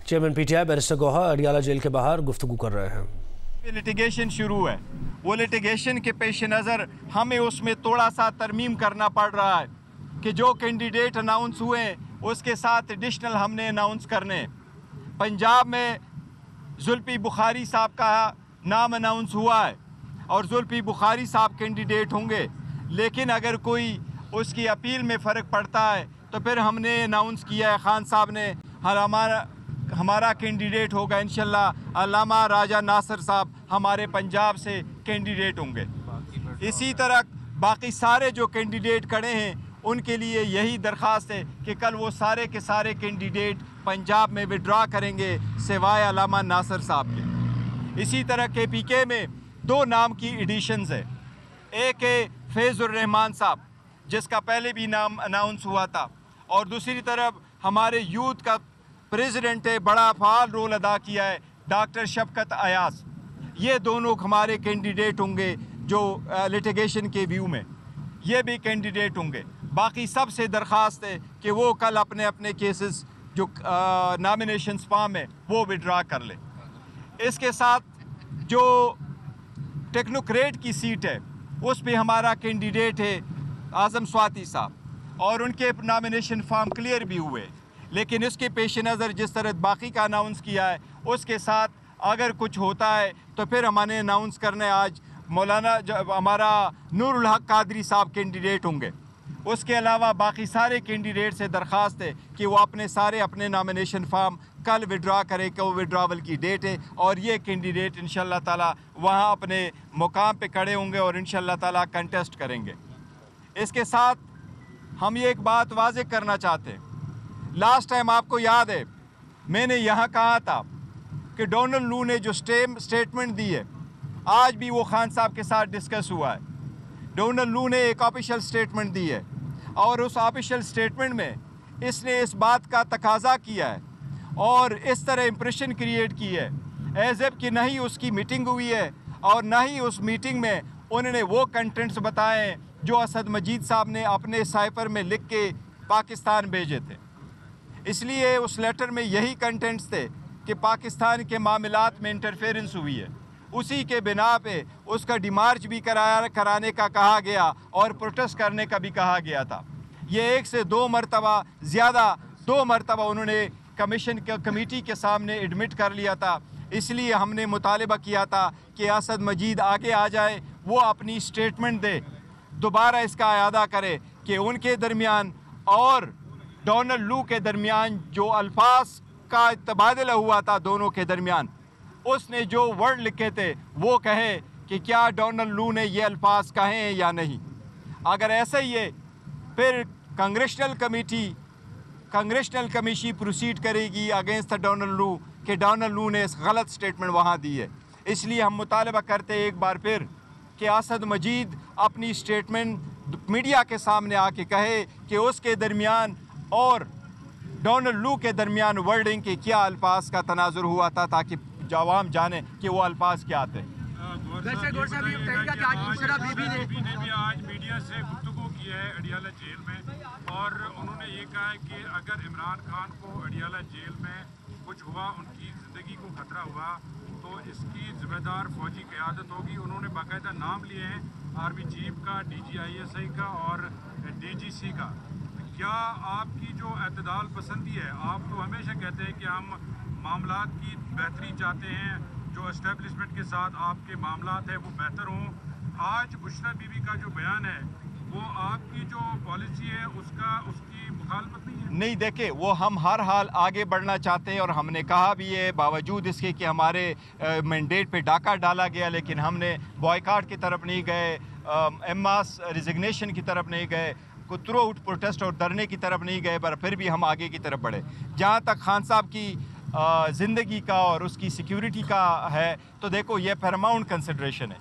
Chairman PTI barrister गोहा Adiala jail के बाहर गुफ्तगू कर रहे हैं। लिटिगेशन शुरू है, वो लिटिगेशन के पेश नज़र हमें उसमें थोड़ा सा तरमीम करना पड़ रहा है कि जो कैंडिडेट अनाउंस हुए उसके साथ एडिशनल हमने अनाउंस करने। पंजाब में जुल्फी बुखारी साहब का नाम अनाउंस हुआ है और जुल्फी बुखारी साहब कैंडिडेट होंगे, लेकिन अगर कोई उसकी अपील में फ़र्क पड़ता है तो फिर हमने अनाउंस किया है, खान साहब ने हमारा कैंडिडेट होगा इंशाल्लाह। अल्लामा राजा नासिर साहब हमारे पंजाब से कैंडिडेट होंगे। इसी तरह बाकी सारे जो कैंडिडेट खड़े हैं उनके लिए यही दरख्वास्त है कि कल वो सारे के सारे कैंडिडेट पंजाब में विड्रा करेंगे सिवाय अल्लामा नासिर साहब के। इसी तरह KPK में 2 नाम की एडिशंस है। एक है फैज़ुर रहमान साहब जिसका पहले भी नाम अनाउंस हुआ था, और दूसरी तरफ हमारे यूथ का प्रेसिडेंट है, बड़ा फ़ाल रोल अदा किया है, डॉक्टर शफकत अयाज। ये दोनों हमारे कैंडिडेट होंगे जो लिटिगेशन के व्यू में ये भी कैंडिडेट होंगे। बाकी सब से दरख्वास्त है कि वो कल अपने अपने केसेस जो नॉमिनेशंस फॉर्म है वो विड्रा कर ले। इसके साथ जो टेक्नोक्रेट की सीट है उस पे हमारा कैंडिडेट है आज़म स्वाति साहब, और उनके नॉमिनेशन फॉर्म क्लियर भी हुए, लेकिन इसके पेश नज़र जिस तरह बाकी का अनाउंस किया है उसके साथ अगर कुछ होता है तो फिर हमने अनाउंस करना है। आज मौलाना हमारा नूरुल हक कादरी साहब कैंडिडेट होंगे। उसके अलावा बाकी सारे कैंडिडेट से दरख्वास्त है कि वो अपने नॉमिनेशन फॉर्म कल विड्रा करें कि वो विड्रावल की डेट है, और ये कैंडिडेट इंशाल्लाह ताला वहाँ अपने मुकाम पे खड़े होंगे और इंशाल्लाह ताला कंटेस्ट करेंगे। इसके साथ हम ये एक बात वाज़ेह करना चाहते हैं, लास्ट टाइम आपको याद है मैंने यहाँ कहा था कि डोनाल्ड लू ने जो स्टेटमेंट दी है आज भी वो खान साहब के साथ डिस्कस हुआ है। डोनाल्ड लू ने एक ऑफिशियल स्टेटमेंट दी है और उस ऑफिशियल स्टेटमेंट में इसने इस बात का तकाजा किया है और इस तरह इम्प्रेशन क्रिएट की है एज एफ कि नहीं उसकी मीटिंग हुई है और ना ही उस मीटिंग में उन्होंने वो कंटेंट्स बताए जो असद मजीद साहब ने अपने साइफर में लिख के पाकिस्तान भेजे थे। इसलिए उस लेटर में यही कंटेंट्स थे कि पाकिस्तान के मामलात में इंटरफेरेंस हुई है। उसी के बिना पे उसका डिमार्च भी कराने का कहा गया और प्रोटेस्ट करने का भी कहा गया था। ये 1 से 2 मरतबा ज़्यादा 2 मरतबा उन्होंने कमेटी के सामने एडमिट कर लिया था। इसलिए हमने मुतालिबा किया था कि असद मजीद आगे आ जाए, वो अपनी स्टेटमेंट दे, दोबारा इसका अयादा करे कि उनके दरमियान और डोनाल्ड लू के दरमियान जो अल्फाज का तबादला हुआ था दोनों के दरमियान, उसने जो वर्ड लिखे थे वो कहे कि क्या डोनाल्ड लू ने ये अल्फाज कहे हैं या नहीं। अगर ऐसा ही है फिर कांग्रेशनल कमेटी प्रोसीड करेगी अगेंस्ट डोनाल्ड लू कि डोनाल्ड लू ने गलत स्टेटमेंट वहाँ दी है। इसलिए हम मुतालबा करते हैं एक बार फिर कि असद मजीद अपनी स्टेटमेंट मीडिया के सामने आके कहे कि उसके दरमियान और डोनाल्ड लू के दरमियान वर्डिंग के क्या अल्फाज का तनाजुर हुआ था, ताकि जवाम जाने कि वो अल्फाज क्या थे। बीबी ने भी आज मीडिया से गुफ्तगू की है अडियाला जेल में, और उन्होंने ये कहा है कि अगर इमरान खान को अडियाला जेल में कुछ हुआ, उनकी ज़िंदगी को खतरा हुआ, तो इसकी ज़िम्मेदार फौजी क़यादत होगी। उन्होंने बाकायदा नाम लिए हैं आर्मी चीफ का, DGISI का और DGC का। क्या आपकी जो एतदाल पसंदी है, आप तो हमेशा कहते हैं कि हम मामलात की बेहतरी चाहते हैं, जो एस्टेब्लिशमेंट के साथ आपके मामलात हैं वो बेहतर हों। आज बुशरा बीबी का जो बयान है वो आपकी जो पॉलिसी है उसकी मुखालफत नहीं है? नहीं, देखे वो हम हर हाल आगे बढ़ना चाहते हैं और हमने कहा भी है, बावजूद इसके कि हमारे मैंडेट पे डाका डाला गया, लेकिन हमने बॉयकाट की तरफ नहीं गए, एमास रिजिग्नेशन की तरफ नहीं गए, को थ्रू आउट प्रोटेस्ट और धरने की तरफ नहीं गए, पर फिर भी हम आगे की तरफ बढ़े। जहाँ तक खान साहब की ज़िंदगी का और उसकी सिक्योरिटी का है तो देखो ये पैरामाउंट कंसिडरेशन है।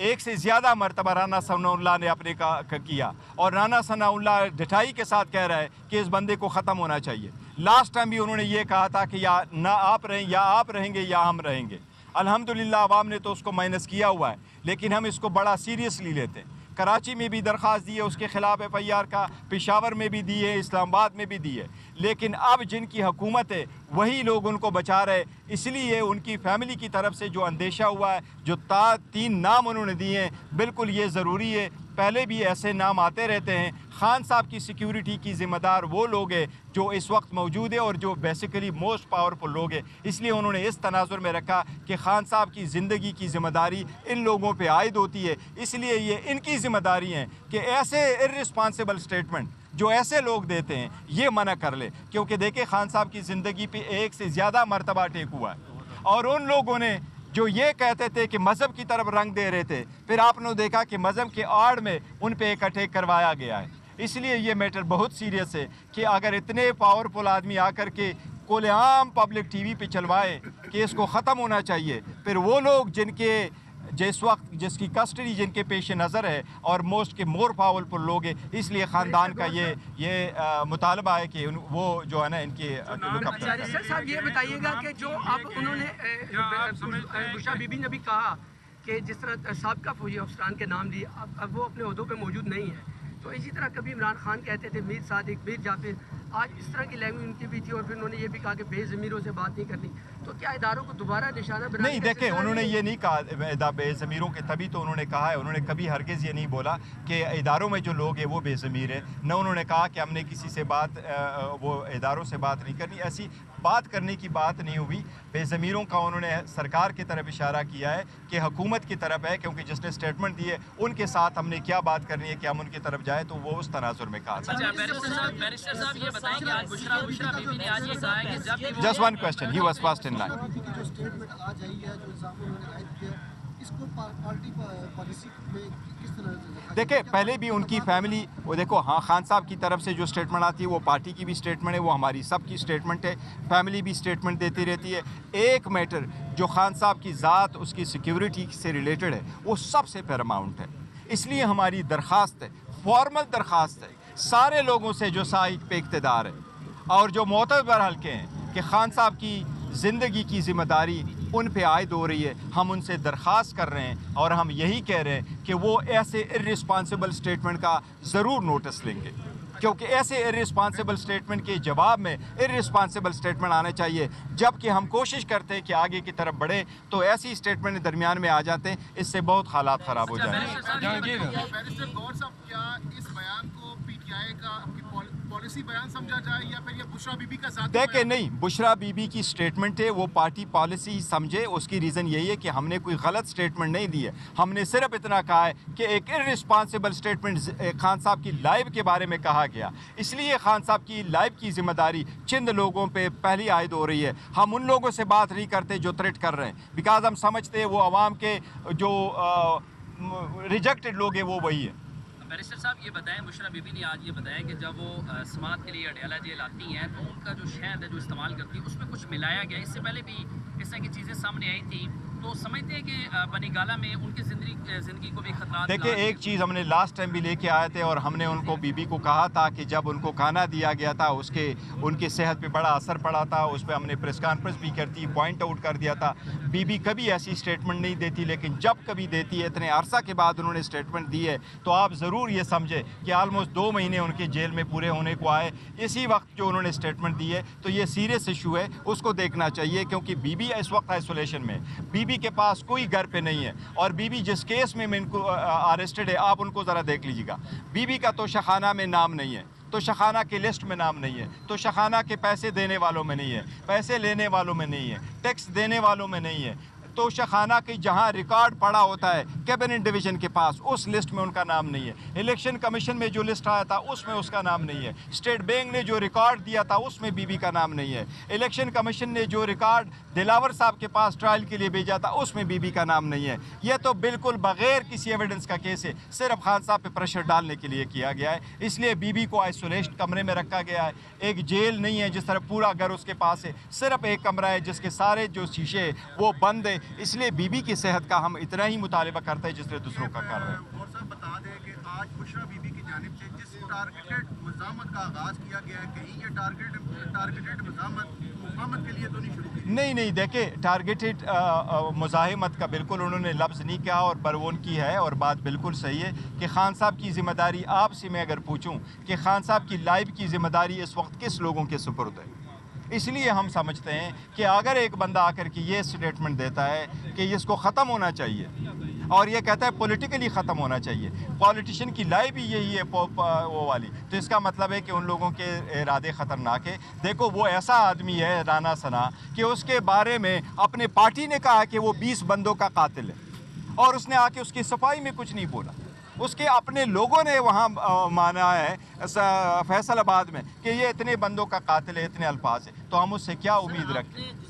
एक से ज़्यादा मरतबा राना सनाउल्लाह ने अपने का किया, और राना सनाउल्लाह ढिठाई के साथ कह रहा है कि इस बंदे को ख़त्म होना चाहिए। लास्ट टाइम भी उन्होंने ये कहा था कि या ना आप रहें, या आप रहेंगे या हम रहेंगे। अल्हम्दुलिल्लाह अवाम ने तो उसको माइनस किया हुआ है, लेकिन हम इसको बड़ा सीरियसली लेते हैं। कराची में भी दरख्वास्त दी है उसके ख़िलाफ़ FIR का, पेशावर में भी दी है, इस्लामाबाद में भी दी है, لیکن اب جن کی حکومت ہے وہی لوگ ان کو بچا رہے. اس لیے ان کی فیملی کی طرف سے جو اندیشہ ہوا ہے, جو 3 نام انہوں نے دیے ہیں, بالکل یہ ضروری ہے. پہلے بھی ایسے نام آتے رہتے ہیں. خان صاحب کی سیکیورٹی کی ذمہ دار وہ لوگ ہیں جو اس وقت موجود ہے اور جو بیسیکلی موسٹ پاورفل لوگ ہیں. اس لیے انہوں نے اس تناظر میں رکھا کہ خان صاحب کی زندگی کی ذمہ داری ان لوگوں پہ عائد ہوتی ہے. اس لیے یہ ان کی ذمہ داری ہے کہ ایسے ارسپانسبل اسٹیٹمنٹ جو ایسے لوگ دیتے ہیں یہ منع کر لے. کیونکہ دیکھیں خان صاحب کی زندگی پہ 1 سے زیادہ مرتبہ اٹیک ہوا ہے, اور ان لوگوں نے جو یہ کہتے تھے کہ مذہب کی طرف رنگ دے رہے تھے, پھر آپ نے دیکھا کہ مذہب کے آڑ میں ان پہ ایک اٹیک کروایا گیا ہے. اس لیے یہ میٹر بہت سیریس ہے کہ اگر اتنے پاورفل آدمی آ کر کے کھلے عام پبلک ٹی وی پہ چلوائیں کہ اس کو ختم ہونا چاہیے, پھر وہ لوگ جس کی کسٹڈی جن کے پیش نظر ہے اور مور پاورفل لوگ ہیں, اس لیے خاندان کا یہ مطالبہ ہے کہ وہ جو ہے نا ان کی سر صاحب یہ بتائیے گا کہ جو اب انہوں نے بشرا بی بی نے بھی کہا کہ جس طرح سابقہ فوجی افسران کے نام دیے, اب وہ اپنے عہدوں پہ موجود نہیں ہے, تو اسی طرح کبھی عمران خان کہتے تھے میر صادق, میر جعفر, آج اس طرح کی لینگویج ان کی بھی تھی, اور پھر انہوں نے یہ بھی کہا کہ بے ضمیروں سے بات نہیں کرنی. تو کیا اداروں کو دوبارہ نشانہ بنانا؟ نہیں, دیکھیں انہوں نے یہ نہیں کہا بے ضمیروں کے, تبھی تو انہوں نے کہا ہے. انہوں نے کبھی ہرگز یہ نہیں بولا کہ اداروں میں جو لوگ ہیں وہ بے ضمیر ہیں. نہ انہوں نے کہا کہ ہم نے کسی سے وہ اداروں سے بات نہیں کرنی. ایسی بات کرنے کی بات نہیں ہوئی. بے ضمیروں کا انہوں نے سرکار کی طرف اشارہ کیا ہے کہ حکومت کی طرف ہے, کیونکہ جس نے اسٹیٹمنٹ دی ہے ان کے ساتھ ہم نے کیا بات کرنی ہے کہ ہم ان کی طرف جائیں, تو وہ اس تناظر میں کہا تھا. Just one question, he was first in line. دیکھیں پہلے بھی ان کی فیملی, وہ دیکھو ہاں خان صاحب کی طرف سے جو اسٹیٹمنٹ آتی ہے وہ پارٹی کی بھی اسٹیٹمنٹ ہے, وہ ہماری سب کی اسٹیٹمنٹ ہے, فیملی بھی اسٹیٹمنٹ دیتی رہتی ہے. ایک میٹر جو خان صاحب کی ذات, اس کی سیکیورٹی سے ریلیٹڈ ہے, وہ سب سے پیراماؤنٹ ہے. اس لیے ہماری درخواست ہے, فارمل درخواست ہے سارے لوگوں سے جو سائیک پہ اقتدار ہے اور جو معتبر حلقے ہیں, کہ خان صاحب کی زندگی کی ذمہ داری ان پہ عائد ہو رہی ہے. ہم ان سے درخواست کر رہے ہیں اور ہم یہی کہہ رہے ہیں کہ وہ ایسے ارسپانسبل اسٹیٹمنٹ کا ضرور نوٹس لیں گے, کیونکہ ایسے ارسپانسبل اسٹیٹمنٹ کے جواب میں ارسپانسبل اسٹیٹمنٹ آنا چاہیے. جب کہ ہم کوشش کرتے ہیں کہ آگے کی طرف بڑھیں تو ایسی اسٹیٹمنٹ درمیان میں آ جاتے ہیں, اس سے بہت حالات خراب ہو جائیں گے. پالیسی بیان سمجھا جائے یا پھر یہ بشرا بی بی کا ذاتی دیکھیں نہیں, بشرا بی بی کی اسٹیٹمنٹ ہے, وہ پارٹی پالیسی سمجھے. اس کی ریزن یہی ہے کہ ہم نے کوئی غلط اسٹیٹمنٹ نہیں دی ہے. ہم نے صرف اتنا کہا ہے کہ ایک ارسپانسبل اسٹیٹمنٹ خان صاحب کی لائف کے بارے میں کہا گیا, اس لیے خان صاحب کی لائف کی ذمہ داری چند لوگوں پہ پہلی عائد ہو رہی ہے. ہم ان لوگوں سے بات نہیں کرتے جو تھریٹ کر رہے ہیں, بیکاز ہم سمجھتے ہیں وہ عوام کے جو ریجیکٹڈ لوگ ہیں وہ وہی ہیں. بیرسٹر صاحب یہ بتائیں, بشرا بی بی نے آج یہ بتایا کہ جب وہ سماعت کے لیے اڈیالہ جیل آتی ہیں تو ان کا جو شہد ہے جو استعمال کرتی ہے اس میں کچھ ملایا گیا. اس سے پہلے بھی اس طرح کی چیزیں سامنے آئی تھیں, تو سمجھتے ہیں کہ بنی گالہ میں ان کی زندگی کو بھی خطرات. دیکھیں ایک چیز ہم نے لاسٹ ٹائم بھی لے کے آئے تھے, اور ہم نے ان کو بی بی کو کہا تھا کہ جب ان کو کھانا دیا گیا تھا ان کے صحت پہ بڑا اثر پڑا تھا. اس پہ ہم نے پریس کانفرنس بھی کرتی, پوائنٹ آؤٹ کر دیا تھا. بی بی کبھی ایسی اسٹیٹمنٹ نہیں دیتی, لیکن جب کبھی دیتی ہے, اتنے عرصہ کے بعد انہوں نے اسٹیٹمنٹ دی ہے, تو آپ ضرور یہ سمجھے کہ آلموسٹ 2 مہینے ان کے جیل میں پورے ہونے کو آئے. اسی وقت جو انہوں نے اسٹیٹمنٹ دی ہے, تو یہ سیریس ایشو ہے, اس کو دیکھنا چاہیے. کیونکہ بی بی اس وقت آئسولیشن میں, بی بی کے پاس کوئی گھر پہ نہیں ہے, اور بی بی جس کیس میں ان کو اریسٹڈ ہے, آپ ان کو ذرا دیکھ لیجیے گا. بی بی کا تو شخانہ میں نام نہیں ہے, تو شخانہ کے لسٹ میں نام نہیں ہے, تو شخانہ کے پیسے دینے والوں میں نہیں ہے, پیسے لینے والوں میں نہیں ہے, ٹیکس دینے والوں میں نہیں ہے. تو شخانہ کی جہاں ریکارڈ پڑا ہوتا ہے کیبنٹ ڈویژن کے پاس, اس لسٹ میں ان کا نام نہیں ہے. الیکشن کمیشن میں جو لسٹ آیا تھا اس میں اس کا نام نہیں ہے. اسٹیٹ بینک نے جو ریکارڈ دیا تھا اس میں بی بی کا نام نہیں ہے. الیکشن کمیشن نے جو ریکارڈ دلاور صاحب کے پاس ٹرائل کے لیے بھیجا تھا اس میں بی بی کا نام نہیں ہے. یہ تو بالکل بغیر کسی ایویڈنس کا کیس ہے, صرف خان صاحب پہ پریشر ڈالنے کے لیے کیا گیا ہے. اس لیے بی بی کو آئسولیشن کمرے میں رکھا گیا ہے. ایک جیل نہیں ہے جس طرح پورا گھر اس کے پاس ہے, صرف ایک کمرہ ہے جس کے سارے جو شیشے وہ بند ہے. اس لیے بی بی کی صحت کا ہم اتنا ہی مطالبہ کرتے ہیں جس طرح دوسروں کا کر رہے ہیں. اور صاحب بتا دیں کہ آج بشرا بی بی کی جانب سے جس ٹارگیٹڈ مزاحمت کا آغاز کیا گیا ہے, کہیں یہ ٹارگیٹڈ مزاحمت مقامت کے لیے تو نہیں شروع کی؟ नहीं देखे टारगेटेड मुज़ाहिमत का बिल्कुल उन्होंने लफ्ज़ नहीं कहा और बरवोन की है, और बात बिल्कुल सही है कि खान साहब की ज़िम्मेदारी, आपसे मैं अगर पूछूं कि खान साहब की लाइफ की ज़िम्मेदारी इस वक्त किस लोगों के सुपुर्द है, इसलिए हम समझते हैं कि अगर एक बंदा आकर के ये स्टेटमेंट देता है कि इसको ख़त्म होना चाहिए और ये कहता है पॉलिटिकली ख़त्म होना चाहिए, पॉलिटिशियन की लाइफ भी यही है वो वाली, तो इसका मतलब है कि उन लोगों के इरादे ख़तरनाक है। देखो वो ऐसा आदमी है राना सना कि उसके बारे में अपने पार्टी ने कहा कि वो 20 बंदों का कातिल है और उसने आके उसकी सफाई में कुछ नहीं बोला। उसके अपने लोगों ने वहाँ माना है फैसलाबाद में कि ये इतने बंदों का कातिल है, इतने अल्फाज है, तो हम उससे क्या उम्मीद रखते हैं?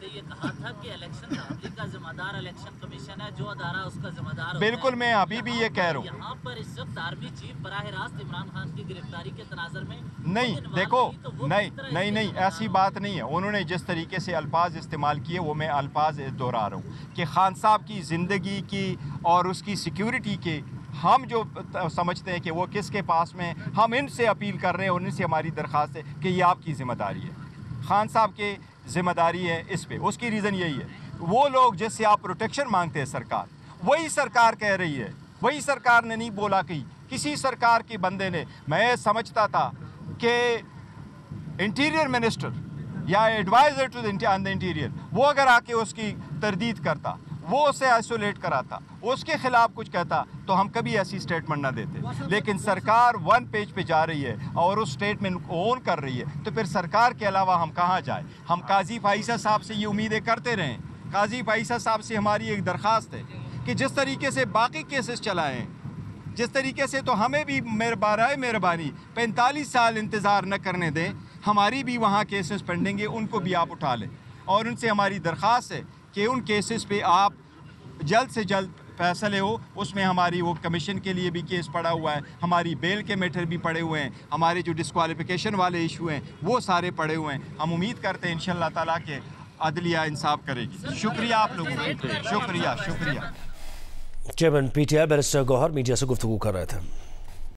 ये कहा था कि इलेक्शन का जिम्मेदार इलेक्शन कमीशन है, जो अदारा उसका जिम्मेदार। बिल्कुल, मैं अभी भी ये कह रहा हूँ। यहाँ पर इस वक्त आर्मी चीफ बराह रास्त इमरान खान की गिरफ्तारी के तनाजर में नहीं, देखो नहीं ऐसी बात नहीं है। उन्होंने जिस तरीके से अल्फाज इस्तेमाल किए वो मैं अल्फाज दोहरा रहा हूँ कि खान साहब की ज़िंदगी की और उसकी सिक्योरिटी के हम जो समझते हैं कि वो किसके पास में, हम इनसे अपील कर रहे हैं, उनसे हमारी दरख्वास्त है कि ये आपकी ज़िम्मेदारी है, खान साहब की ज़िम्मेदारी है इस पे। उसकी रीज़न यही है, वो लोग जिससे आप प्रोटेक्शन मांगते हैं सरकार, वही सरकार कह रही है, वही सरकार ने नहीं बोला कि किसी सरकार के बंदे ने। मैं समझता था कि इंटीरियर मिनिस्टर या एडवाइज़र टू द इंटीरियर वो अगर आके उसकी तरदीद करता, वो उसे आइसोलेट कराता, उसके ख़िलाफ़ कुछ कहता, तो हम कभी ऐसी स्टेटमेंट ना देते। लेकिन सरकार वन पेज पे जा रही है और उस स्टेटमेंट को ओन कर रही है, तो फिर सरकार के अलावा हम कहाँ जाए? हम काजी फाइसा साहब से ये उम्मीदें करते रहें। काजी फाइसा साहब से हमारी एक दरख्वास्त है कि जिस तरीके से बाकी केसेस चलाए हैं, जिस तरीके से, तो हमें भी बराए मेहरबानी 45 साल इंतज़ार न करने दें। हमारी भी वहाँ केसेस पेंडिंग है, उनको भी आप उठा लें। और उनसे हमारी दरख्वास्त है कि उन केसेस पे आप जल्द से जल्द फैसले हो। उसमें हमारी वो कमीशन के लिए भी केस पड़ा हुआ है, हमारी बेल के मैटर भी पड़े हुए हैं, हमारे जो डिस्क्वालिफिकेशन वाले इशू हैं वो सारे पड़े हुए हैं। हम उम्मीद करते हैं इंशाअल्लाह ताला के अदलिया इंसाफ करेगी। शुक्रिया आप लोगों का, शुक्रिया। Chairman PTI barrister Gauhar media से गुफ्तगू कर रहे थे।